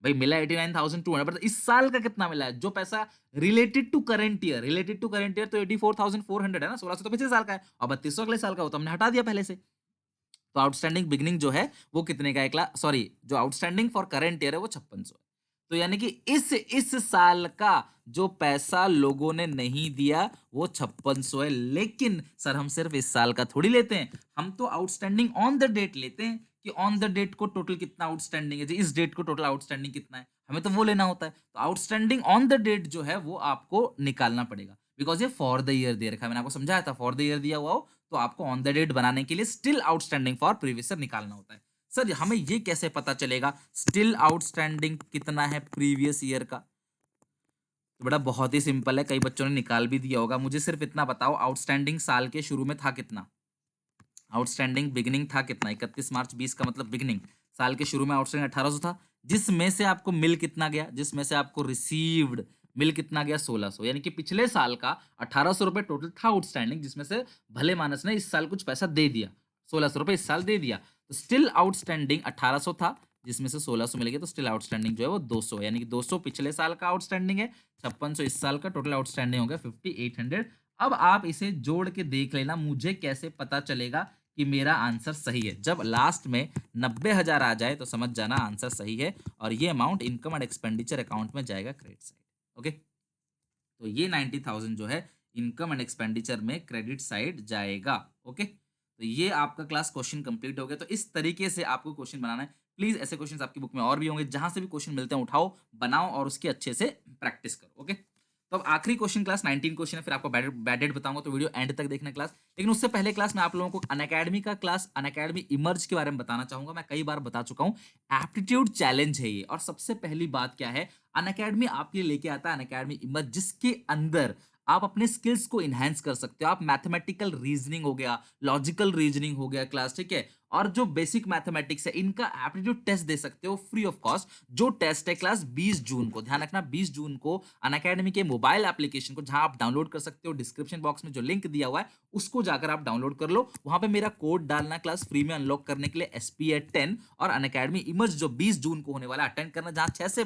भाई मिला 89,200, बट इस साल का कितना मिला है? जो पैसा related to current year, related to current year तो 84,400 है ना, 1600 तो पिछले साल का है और 3200 अगले साल का हो, तो हमने हटा दिया पहले से। तो आउटस्टैंडिंग बिगनिंग जो है वो कितने का है? सॉरी, जो आउटस्टैंडिंग फॉर करंट ईयर है वो 5600 है। तो यानी कि इस साल का जो पैसा लोगों ने नहीं दिया वो 5600 है। लेकिन सर हम सिर्फ इस साल का थोड़ी लेते हैं, हम तो आउटस्टैंडिंग ऑन द डेट लेते हैं कि ऑन द डेट को टोटल कितना आउटस्टैंडिंग है जी, इस डेट को टोटल आउटस्टैंडिंग कितना है, हमें तो वो लेना होता है। तो आउटस्टैंडिंग ऑन द डेट जो है वो आपको निकालना पड़ेगा, बिकॉज ये फॉर द ईयर दे रखा है। मैंने आपको समझाया था, फॉर द ईयर दिया हुआ हो तो आपको ऑन द डेट बनाने के लिए still outstanding for previous year निकालना होता है। सर हमें ये कैसे पता चलेगा स्टिल आउटस्टैंडिंग कितना है प्रीवियस ईयर का? तो बेटा बहुत ही सिंपल है, कई बच्चों ने निकाल भी दिया होगा। मुझे सिर्फ इतना बताओ, आउटस्टैंडिंग साल के शुरू में था कितना? आउटस्टैंडिंग बिगिनिंग था कितना? 31 मार्च 20 का मतलब बिगिनिंग। साल के शुरू में आउटस्टैंडिंग 1800 था, जिसमें से आपको मिल कितना गया? जिसमें से आपको रिसीव्ड मिल कितना गया? 1600। यानी कि पिछले साल का 1800 रुपए टोटल था आउटस्टैंडिंग, जिसमें से भले मानस ने इस साल कुछ पैसा दे दिया, 1600 रुपए इस साल दे दिया, तो स्टिल आउटस्टैंडिंग 1800 था, जिसमें से 1600 मिल गया, तो स्टिल आउटस्टैंडिंग जो है वो 200 है। यानी कि 200 पिछले साल का आउटस्टैंडिंग है, 5600 इस साल का, टोटल आउटस्टैंडिंग हो गया 5800। अब आप इसे जोड़ के देख लेना, मुझे कैसे पता चलेगा कि मेरा आंसर सही है? जब लास्ट में 90,000 आ जाए तो समझ जाना आंसर सही है, और ये amount income and expenditure account में जाएगा क्रेडिट साइड। ओके, तो ये 90,000 जो है इनकम एंड एक्सपेंडिचर में क्रेडिट साइड जाएगा। ओके, तो ये आपका क्लास क्वेश्चन कंप्लीट हो गया। तो इस तरीके से आपको क्वेश्चन बनाना है। प्लीज ऐसे क्वेश्चन आपकी बुक में और भी होंगे, जहां से भी क्वेश्चन मिलते हैं उठाओ, बनाओ और उसकी अच्छे से प्रैक्टिस करो। ओके, तो अब आखिरी क्वेश्चन क्लास 19 क्वेश्चन है, फिर आपको बैडेड बताऊंगा, तो वीडियो एंड तक देखना क्लास। लेकिन उससे पहले क्लास मैं आप लोगों को अनअकैडमी का क्लास अनअकैडमी इमर्ज के बारे में बताना चाहूंगा। मैं कई बार बता चुका हूं, एप्टीट्यूड चैलेंज है ये। और सबसे पहली बात क्या है, अनअकैडमी आपके लिए लेके आता है अनअकैडमी इमर्ज, जिसके अंदर आप अपने स्किल्स को इनहेंस कर सकते हो। आप मैथमेटिकल रीजनिंग हो गया, लॉजिकल रीजनिंग हो गया क्लास, ठीक है, और जो बेसिक मैथमेटिक्स है इनका एप्टीट्यूड टेस्ट दे सकते हो फ्री ऑफ कॉस्ट। जो टेस्ट है क्लास 20 जून को, ध्यान रखना 20 जून को अनअकैडमी के मोबाइल एप्लीकेशन को, जहां आप डाउनलोड कर सकते हो, डिस्क्रिप्शन बॉक्स में जो लिंक दिया हुआ है उसको जाकर आप डाउनलोड कर लो। वहां पे मेरा कोड डालना क्लास फ्री में अनलॉक करने के लिए SPA10, और अनअकैडमी इमर्ज जो 20 जून को होने वाला अटेंड करना, जहां 6 से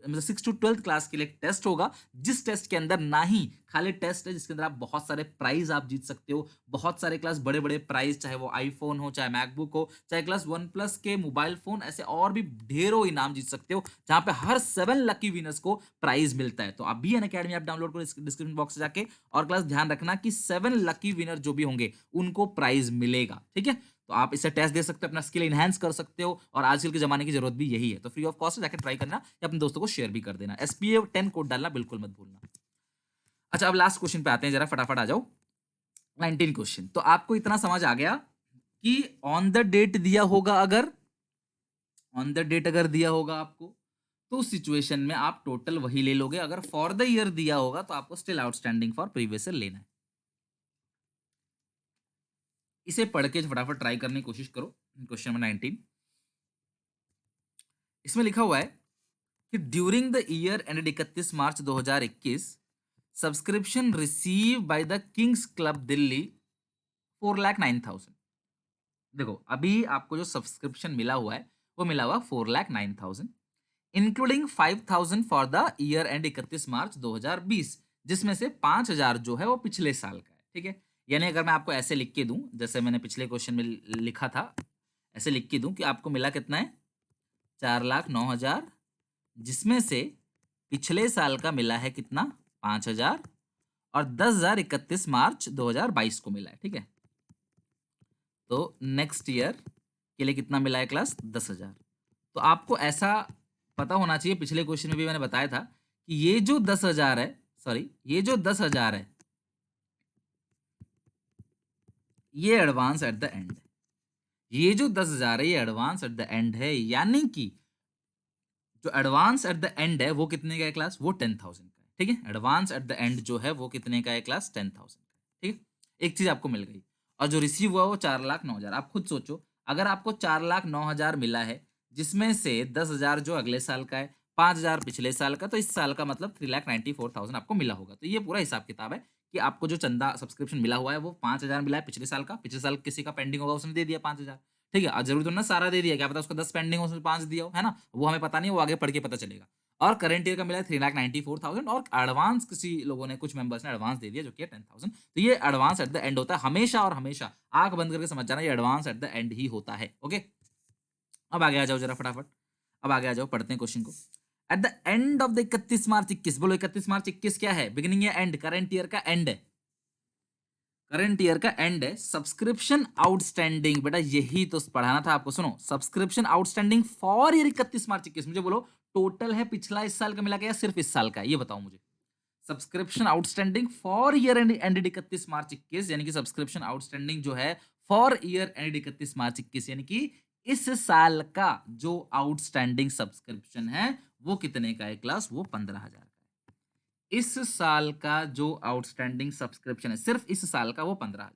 मतलब 6 to 12 क्लास के लिए एक टेस्ट होगा, जिस टेस्ट के अंदर ना ही खाली टेस्ट है जिसके अंदर आप बहुत सारे प्राइज आप जीत सकते हो, बहुत सारे क्लास बड़े बड़े प्राइज, चाहे वो आईफोन हो, चाहे मैकबुक हो, चाहे क्लास वन प्लस के मोबाइल फोन, ऐसे और भी ढेरों इनाम जीत सकते हो, जहां पे हर 7 लकी विनर्स को प्राइज मिलता है। तो आप भी अनअकैडमी ऐप डाउनलोड करो डिस्क्रिप्शन बॉक्स से जाके, और क्लास ध्यान रखना कि 7 लकी विनर जो भी होंगे उनको प्राइज मिलेगा, ठीक है। तो आप इसे टेस्ट दे सकते हो, अपना स्किल इनहेंस कर सकते हो, और आजकल के जमाने की जरूरत भी यही है। तो फ्री ऑफ कॉस्ट जाकर ट्राई करना, या अपने दोस्तों को शेयर भी कर देना। SPA10 कोड डालना बिल्कुल मत भूलना। अच्छा, अब लास्ट क्वेश्चन पे आते हैं, जरा फटाफट आ जाओ। 19 क्वेश्चन। तो आपको इतना समझ आ गया कि ऑन द डेट दिया होगा, अगर ऑन द डेट अगर दिया होगा आपको, तो उस सिचुएशन में आप टोटल वही ले लोगे। अगर फॉर द ईयर दिया होगा तो आपको still outstanding for previous year लेना है। इसे पढ़ के फटाफट ट्राई करने की कोशिश करो। क्वेश्चन नंबर 19, इसमें लिखा हुआ है कि during the year ended 31 March 2021, subscription receive by the Kings club Delhi 4,09,000। देखो अभी आपको जो सब्सक्रिप्शन मिला हुआ है वो मिला हुआ 4,09,000, including 5,000 for the year and 31 मार्च 2020, जिसमें से 5,000 जो है वो पिछले साल का है, ठीक है। यानी अगर मैं आपको ऐसे लिख के दूं, जैसे मैंने पिछले क्वेश्चन में लिखा था, ऐसे लिख के दूं कि आपको मिला कितना है 4,09,000, जिसमें से पिछले साल का मिला है कितना 5,000 और 10,000 31 मार्च 2022 को मिला है। ठीक है, तो नेक्स्ट ईयर के लिए कितना मिला है क्लास 10,000। तो आपको ऐसा पता होना चाहिए, पिछले क्वेश्चन में भी मैंने बताया था कि ये जो 10,000 है, सॉरी ये जो 10,000 है ये एडवांस एट द एंड है। ये जो 10,000 है ये एडवांस एट द एंड है, यानी कि जो एडवांस एट द एंड है वो कितने का है क्लास, वो 10,000 का है। ठीक है, एडवांस एट द एंड जो है वो कितने का है क्लास 10,000 का है। ठीक है, एक चीज आपको मिल गई। और जो रिसीव हुआ वो 4,09,000। आप खुद सोचो, अगर आपको 4,09,000 मिला है, जिसमें से 10,000 जो अगले साल का है, 5,000 पिछले साल का, तो इस साल का मतलब 3,94,000 आपको मिला होगा। तो ये पूरा हिसाब किताब है कि आपको जो चंदा सब्सक्रिप्शन मिला हुआ है वो 5,000 मिला है पिछले साल का, पिछले साल किसी का पेंडिंग होगा उसने दे दिया 5,000। ठीक है, और जरूरी तो ना सारा दे दिया, क्या पता उसका 10 पेंडिंग हो उसमें 5 दिया हो, है ना, वो हमें पता नहीं, वो आगे पढ़ के पता चलेगा। और करंट ईयर का मिला है 3,94,000 और एडवांस किसी लोगों ने, कुछ मेंबर्स ने एडवांस दे दिया जो कि 10,000। तो ये एडवांस एट द एंड होता है हमेशा, और हमेशा आंख बंद करके समझ जाना, ये advance at the and he होता है। ओके, अब आगे आ जाओ जरा फटाफट, अब आगे आ जाओ, पढ़ते हैं क्वेश्चन को। Eight the end of the 31 मार्च 21, बोलो 31 मार्च 21 क्या है, बिगिनिंग या एंड, करंट ईयर का एंड है, करंट ईयर का एंड है। सब्सक्रिप्शन आउटस्टैंडिंग, बेटा यही तो पढ़ाना था आपको, सुनो, सब्सक्रिप्शन आउटस्टैंडिंग फॉर ईयर 31 मार्च 21, मुझे बोलो टोटल है पिछला इस साल का मिला के या सिर्फ इस साल का, ये बताओ मुझे। Subscription outstanding for year ended 31 मार्च 21, यानी कि सब्सक्रिप्शन आउटस्टैंडिंग जो है फॉर ईयर एंडेड 31 मार्च 21, यानी कि इस साल का जो आउटस्टैंडिंग सब्सक्रिप्शन है वो कितने का है क्लास, वो 15,000 का है। इस साल का जो आउटस्टैंडिंग सब्सक्रिप्शन है सिर्फ इस साल का, वो 15,000।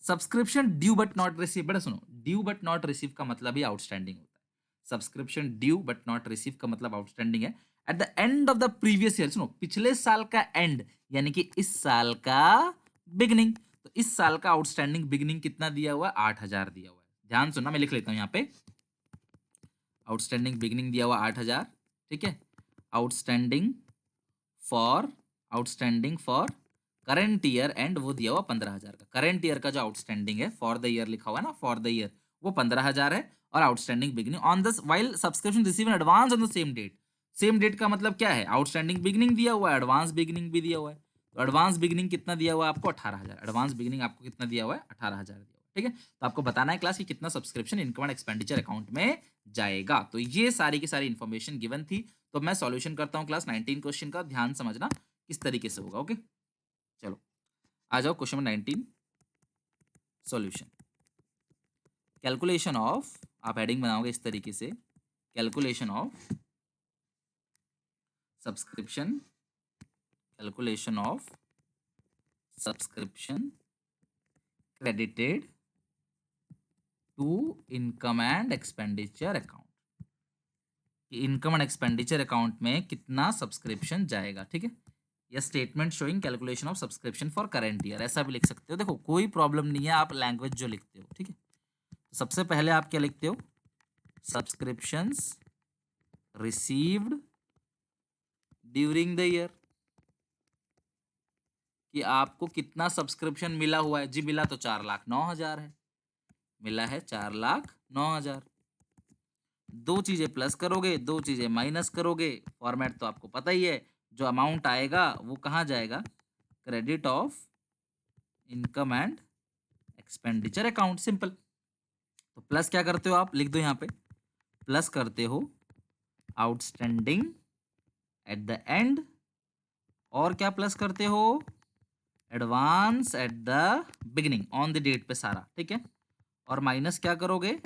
Subscription due but not receive, बड़ा सुनो, ड्यू बट नॉट रिसीव का मतलब ही आउटस्टैंडिंग होता है। Subscription due but not receive का मतलब आउटस्टैंडिंग है। Eight the end of the previous year, सुनो, पिछले साल का एंड यानी कि इस साल का बिगनिंग, तो इस साल का आउटस्टैंडिंग बिगनिंग कितना दिया हुआ है, 8,000 दिया हुआ है। ध्यान सुनना, मैं लिख लेता हूं यहाँ पे, आउटस्टैंडिंग बिगनिंग दिया हुआ 8,000। ठीक है, outstanding for, outstanding for current year and वो दिया हुआ 15,000 का। करंट ईयर का जो आउटस्टैंडिंग है, फॉर द ईयर लिखा हुआ है ना, फॉर द ईयर, वो 15,000 है। और outstanding beginning on the while subscription receive in advance on the same date. Same date का मतलब क्या है, आउटस्टैंडिंग बिगनिंग दिया हुआ है, एडवांस बिगनिंग भी दिया हुआ है। तो एडवांस बिगनिंग कितना दिया हुआ है आपको, 18,000। एडवांस बिगनिंग आपको कितना दिया हुआ है, 18,000 दिया हुआ है। ठीक है, तो आपको बताना है क्लास कि कितना subscription income and expenditure account में जाएगा। तो ये सारी की सारी इन्फॉर्मेशन गिवन थी। तो मैं सॉल्यूशन करता हूँ क्लास 19 क्वेश्चन का, ध्यान समझना किस तरीके से होगा। ओके, चलो आ जाओ question number 19, solution. Calculation of, आप हेडिंग बनाओगे इस तरीके से, calculation of subscription, calculation of subscription credited to income and expenditure account, कि इनकम एंड एक्सपेंडिचर अकाउंट में कितना सब्सक्रिप्शन जाएगा। ठीक है, या statement showing calculation of subscription for current year, ऐसा भी लिख सकते हो। देखो कोई प्रॉब्लम नहीं है, आप लैंग्वेज जो लिखते हो। ठीक है, सबसे पहले आप क्या लिखते हो, subscriptions received during the year, कि आपको कितना सब्सक्रिप्शन मिला हुआ है। जी मिला तो 4,09,000 है, मिला है 4,09,000। दो चीजें प्लस करोगे, दो चीजें माइनस करोगे, फॉर्मेट तो आपको पता ही है, जो अमाउंट आएगा वो कहाँ जाएगा, credit of income and expenditure account, simple. तो प्लस क्या करते हो आप, लिख दो यहाँ पे, प्लस करते हो आउटस्टैंडिंग एट द एंड, और क्या प्लस करते हो, advance at the beginning on the date पे सारा। ठीक है, और माइनस क्या करोगे,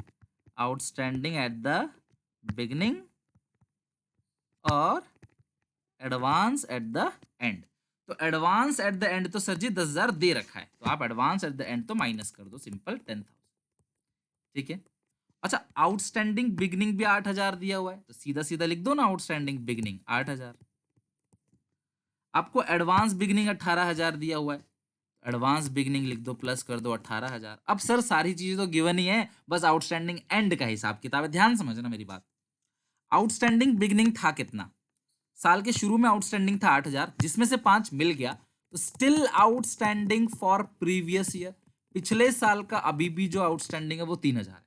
आउटस्टैंडिंग एट द बिगिनिंग और एडवांस एट द एंड। तो एडवांस एट द एंड तो सर जी 10,000 दे रखा है, तो आप एडवांस एट द एंड तो माइनस कर दो, सिंपल 10,000। ठीक है, अच्छा आउटस्टैंडिंग बिगनिंग भी 8,000 दिया हुआ है, तो सीधा सीधा लिख दो ना, आउटस्टैंडिंग बिगनिंग 8,000। आपको एडवांस बिगनिंग 18,000 दिया हुआ है, एडवांस बिगनिंग लिख दो, प्लस कर दो 18,000। अब सर सारी चीजें तो गिवन ही है, बस आउटस्टैंडिंग एंड का हिसाब किताब है। ध्यान समझना मेरी बात, आउटस्टैंडिंग बिगनिंग था कितना, साल के शुरू में आउटस्टैंडिंग था 8,000, जिसमें से 5 मिल गया, तो तो still outstanding for previous year, पिछले साल का अभी भी जो आउटस्टैंडिंग है वो 3000 है।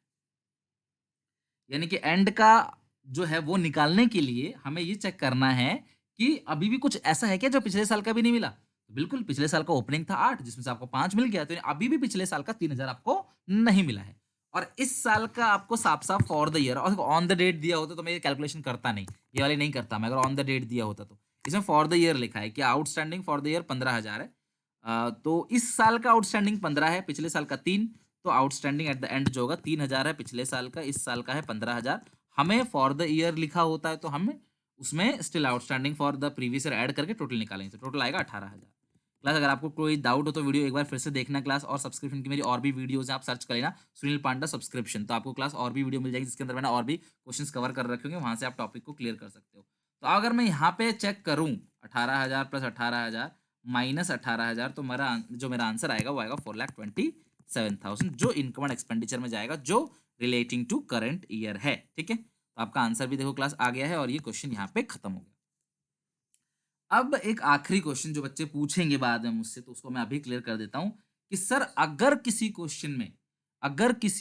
यानी कि एंड का जो है वो निकालने के लिए हमें ये चेक करना है कि अभी भी कुछ ऐसा है क्या जो पिछले साल का भी नहीं मिला। तो बिल्कुल पिछले साल का ओपनिंग था 8 जिसमें से आपको 5 मिल गया, तो अभी भी पिछले साल का 3000 आपको नहीं मिला है। और इस साल का आपको साफ-साफ फॉर द ईयर और ऑन द डेट दिया होता तो मैं ये कैलकुलेशन करता नहीं, ये वाली नहीं करता मैं अगर ऑन द डेट दिया होता तो। इसमें फॉर द ईयर लिखा है कि आउटस्टैंडिंग फॉर द ईयर 15,000 है। तो इस साल का आउटस्टैंडिंग 15 है, पिछले साल का 3, तो आउटस्टैंडिंग एट द एंड जो होगा 3000 है पिछले साल का, इस साल का है 15,000। हमें फॉर द ईयर लिखा होता है तो हमें उसमें still outstanding for the previous year add करके टोटल निकालेंगे, तो टोटल आएगा 18,000। क्लास अगर आपको कोई डाउट हो तो वीडियो एक बार फिर से देखना क्लास, और सब्सक्रिप्शन की मेरी और भी वीडियोस हैं, आप सर्च कर लेना सुनील पांडा सब्सक्रिप्शन, तो आपको क्लास और भी वीडियो मिल जाएगी जिसके अंदर मैंने और भी क्वेश्चंस कवर कर रखे होंगे, वहां से आप टॉपिक को क्लियर कर सकते हो। तो अगर मैं यहाँ पे चेक करूँ 18,000 प्लस 18,000 माइनस 18,000, तो मेरा आंसर आएगा वो आएगा 4,27,000 जो इनकम एंड एक्सपेंडिचर में जाएगा, जो रिलेटिंग टू करंट ईयर है। ठीक है, तो आपका आंसर भी देखो क्लास आ गया है और ये क्वेश्चन यहाँ पे खत्म हो गया। अब एक आखिरी क्वेश्चन जो बच्चे पूछेंगे बाद में मुझसे, तो उसको मैं अभी क्लियर कर देता हूं कि सर अगर किसी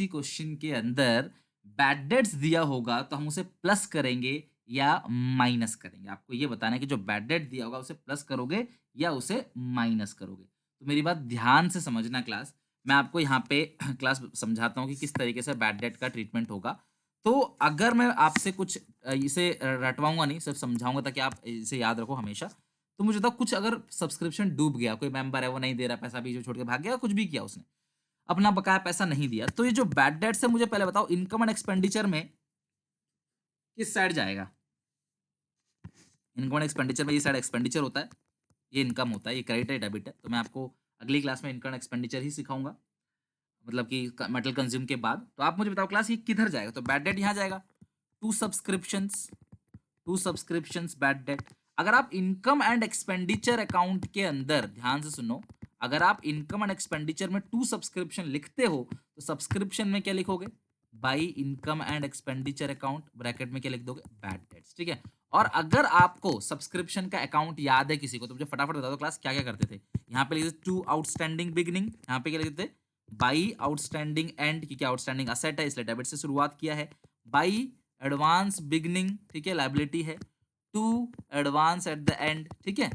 क्वेश्चन के अंदर बैड डेट्स दिया होगा तो हम उसे प्लस करेंगे या माइनस करेंगे। आपको ये बताना है कि जो बैड डेट दिया होगा उसे प्लस करोगे या उसे माइनस करोगे। तो मेरी बात ध्यान से समझना क्लास, मैं आपको यहाँ पे क्लास समझाता हूँ कि किस तरीके से बैड डेट का ट्रीटमेंट होगा। तो अगर मैं आपसे कुछ इसे रटवाऊँगा नहीं, सिर्फ़ समझाऊँगा ताकि आप इसे याद रखो हमेशा। तो मुझे बताओ कुछ अगर सब्सक्रिप्शन डूब गया, कोई मेंबर है वो नहीं दे रहा पैसा, बीच में छोड़ के भाग गया, कुछ भी किया उसने, अपना बकाया पैसा नहीं दिया, तो ये जो बैड डेट्स है मुझे पहले बताओ इनकम एंड एक्सपेंडिचर में किस साइड जाएगा? इनकम एंड एक्सपेंडिचर में ये साइड एक्सपेंडिचर होता है, ये इनकम होता है, ये क्रेडिट है, डेबिट है। तो मैं आपको अगली क्लास में इनकम एंड एक्सपेंडिचर ही सिखाऊँगा, मतलब कि मेटल कंज्यूम के बाद। तो आप मुझे बताओ क्लास ये किधर जाएगा? तो बैड डेट यहाँ जाएगा, टू सब्सक्रिप्शंस, बैड डेट। अगर आप इनकम एंड एक्सपेंडिचर अकाउंट के अंदर ध्यान से सुनो, अगर आप इनकम एंड एक्सपेंडिचर में टू सब्सक्रिप्शन लिखते हो तो सब्सक्रिप्शन में क्या लिखोगे? By income and expenditure account, bracket में क्या लिख दोगे? Bad debts. ठीक है, और अगर आपको सब्सक्रिप्शन का अकाउंट याद है किसी को तो मुझे फटाफट बता दो क्लास क्या क्या करते थे। यहाँ पे लिखते टू आउटस्टैंडिंग बिगनिंग, यहाँ पे क्या लिखते थे? बाई आउटस्टैंडिंग एंड, क्योंकि आउटस्टैंडिंग असेट है इसलिए डेबिट से शुरुआत किया है। बाई एडवांस बिगनिंग, ठीक है, लायबिलिटी है। To advance at the end, ठीक है,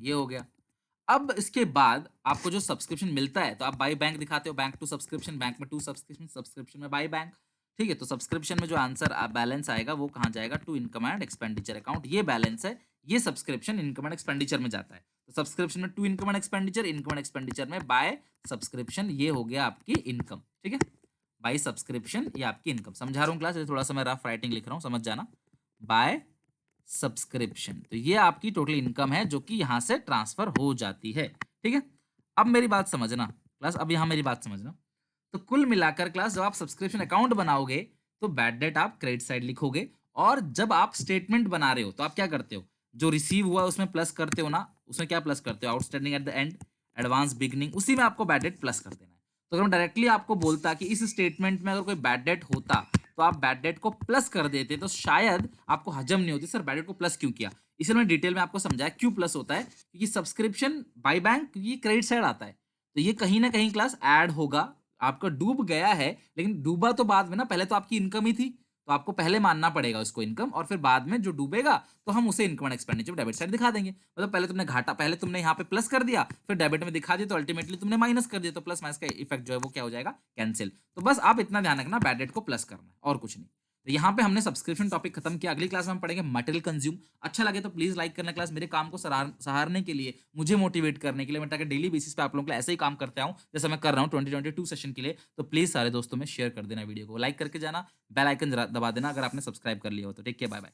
ये हो गया। अब इसके बाद आपको जो सब्सक्रिप्शन मिलता है तो आप बाई बैंक दिखाते हो, बैंक टू सब्सक्रिप्शन, बैंक में टू सब्सक्रिप्शन, सब्सक्रिप्शन में बाई बैंक। ठीक है, तो सब्सक्रिप्शन में जो आंसर बैलेंस आएगा वो कहाँ जाएगा? To income and expenditure account. ये बैलेंस है, ये सब्सक्रिप्शन इनकम एंड एक्सपेंडिचर में जाता है। तो सब्सक्रिप्शन में to income and expenditure, income and expenditure में बाय सब्सक्रिप्शन, ये हो गया आपकी इनकम। ठीक है, बाय सब्सक्रिप्शन ये आपकी इनकम। समझा रहा हूँ क्लास, थोड़ा सा मैं रफ राइटिंग लिख रहा हूँ, समझ जाना। बाय सब्सक्रिप्शन, तो ये आपकी टोटल इनकम है जो कि यहां से ट्रांसफर हो जाती है। ठीक है, अब मेरी बात समझना क्लास, अब यहां मेरी बात समझना। तो कुल मिलाकर क्लास जब आप सब्सक्रिप्शन अकाउंट बनाओगे तो बैड डेट आप क्रेडिट साइड लिखोगे, और जब आप स्टेटमेंट बना रहे हो तो आप क्या करते हो? जो रिसीव हुआ उसमें प्लस करते हो ना, उसमें क्या प्लस करते हो? Outstanding at the and, advance beginning, उसी में आपको बैड डेट प्लस कर देना है। तो अगर मैं डायरेक्टली आपको बोलता कि इस स्टेटमेंट में अगर कोई बैड डेट होता तो आप बैड डेट को प्लस कर देते तो शायद आपको हजम नहीं होती, सर बैड डेट को प्लस क्यों किया। इसलिए मैं डिटेल में आपको समझाया क्यों प्लस होता है, क्योंकि सब्सक्रिप्शन बाय बैंक ये क्रेडिट साइड आता है, तो ये कहीं ना कहीं क्लास ऐड होगा। आपका डूब गया है, लेकिन डूबा तो बाद में ना, पहले तो आपकी इनकम ही थी, तो आपको पहले मानना पड़ेगा उसको इनकम, और फिर बाद में जो डूबेगा तो हम उसे income and expenditure debit side दिखा देंगे। मतलब पहले तुमने घाटा, पहले तुमने यहाँ पे प्लस कर दिया, फिर डेबिट में दिखा दिया, तो अल्टीमेटली तुमने माइनस कर दिया, तो प्लस माइनस का इफेक्ट जो है वो क्या हो जाएगा? कैंसिल। तो बस आप इतना ध्यान रखना, बैड डेट को प्लस करना है और कुछ नहीं। तो यहाँ पे हमने सब्सक्रिप्शन टॉपिक खत्म किया। अगली क्लास में हम पढ़ेंगे मटेरियल कंज्यूम। अच्छा लगे तो प्लीज लाइक करना क्लास, मेरे काम को सहारने के लिए, मुझे मोटिवेट करने के लिए, मैं ताकि डेली बेसिस पे आप लोगों के लिए ऐसे ही काम करते आऊं जैसे मैं कर रहा हूँ 2022 सेशन के लिए। तो प्लीज सारे दोस्तों में शेयर कर देना, वीडियो को लाइक करके जाना, बेल आइकन दबा देना अगर आपने सब्सक्राइब कर लिया हो तो। Take care, bye bye.